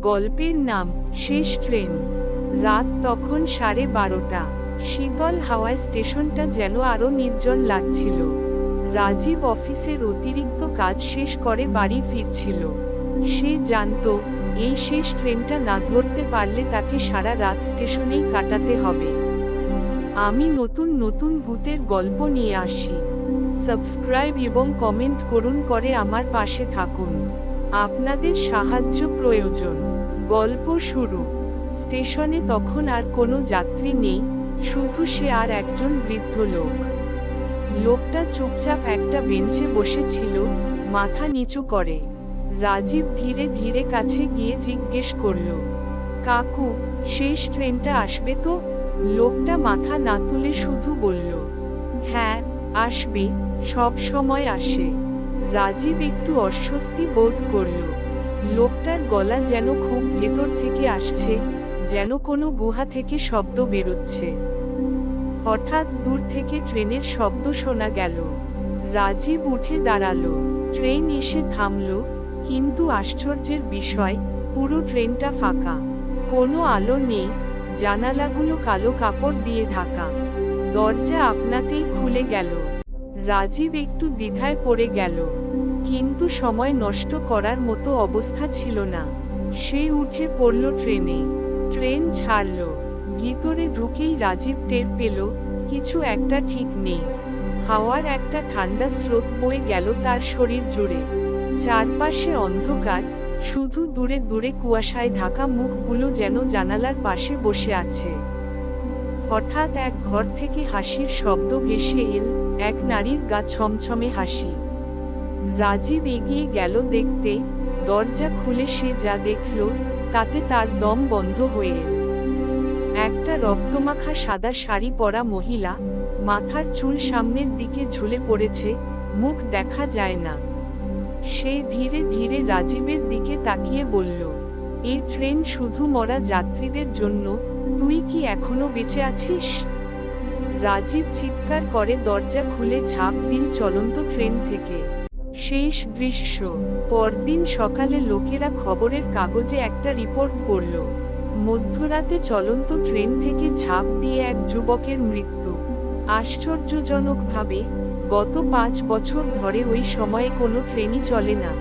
গল্পের নাম শেষ ট্রেন। রাত তখন 12:30। শীতল হাওয়ায় স্টেশনটা যেন আরো নির্জন লাগছিল। রাজীব অফিসের অতিরিক্ত কাজ শেষ করে বাড়ি ফিরছিল। সে জানত এই শেষ ট্রেনটা না ধরতে পারলে তাকে সারা রাত স্টেশনেই কাটাতে হবে। আমি নতুন নতুন ভূতের গল্প নিয়ে আসি। সাবস্ক্রাইব এবং কমেন্ট করুন, করে আমার পাশে থাকুন। আপনাদের সাহায্য প্রয়োজন। গল্প শুরু। স্টেশনে তখন আর কোনো যাত্রী নেই, শুধু সে আর একজন বৃদ্ধ লোক। লোকটা চুপচাপ একটা বেঞ্চে বসেছিল, মাথা নিচু করে। রাজীব ধীরে ধীরে কাছে গিয়ে জিজ্ঞেস করল, কাকু, শেষ ট্রেনটা আসবে তো? লোকটা মাথা না তুলে শুধু বলল, হ্যাঁ, আসবে, সব সময় আসে। রাজীব একটু অস্বস্তি বোধ করল। লোকটার গলা যেন খুব ভেতর থেকে আসছে, যেন কোনো গুহা থেকে শব্দ বেরোচ্ছে। হঠাৎ দূর থেকে ট্রেনের শব্দ শোনা গেল। রাজীব উঠে দাঁড়ালো। ট্রেন এসে থামল, কিন্তু আশ্চর্যের বিষয়, পুরো ট্রেনটা ফাঁকা। কোনো আলো নেই, জানালাগুলো কালো কাপড় দিয়ে ঢাকা। দরজা আপনাতেই খুলে গেল। রাজীব একটু দ্বিধায় পড়ে গেল, কিন্তু সময় নষ্ট করার মতো অবস্থা ছিল না। সে উঠে পড়ল ট্রেনে। ট্রেন ছাড়ল। ভিতরে ঢুকেই রাজীব টের পেল কিছু একটা ঠিক নেই। হাওয়ার একটা ঠান্ডা স্রোত বয়ে গেল তার শরীর জুড়ে। চারপাশে অন্ধকার, শুধু দূরে দূরে কুয়াশায় ঢাকা মুখগুলো যেন জানালার পাশে বসে আছে। হঠাৎ এক ঘর থেকে হাসির শব্দ ভেসে এল, এক নারীর গা ছমছমে হাসি। রাজীব এগিয়ে গেল দেখতে। দরজা খুলে সে যা দেখল, তাতে তার দম বন্ধ হয়ে এল। একটা রক্তমাখা সাদা শাড়ি পরা মহিলা, মাথার চুল সামনের দিকে ঝুলে পড়েছে, মুখ দেখা যায় না। সে ধীরে ধীরে রাজীবের দিকে তাকিয়ে বলল, এই ট্রেন শুধু মরা যাত্রীদের জন্য, তুই কি এখনো বেঁচে আছিস? রাজীব চিৎকার করে দরজা খুলে ঝাঁপ দিল চলন্ত ট্রেন থেকে। শেষ দৃশ্য। পরদিন সকালে লোকেরা খবরের কাগজে একটা রিপোর্ট পড়ল, মধ্যরাতে চলন্ত ট্রেন থেকে ঝাঁপ দিয়ে এক যুবকের মৃত্যু। আশ্চর্যজনকভাবে গত 5 বছর ধরে ওই সময়ে কোনো ট্রেনই চলে না।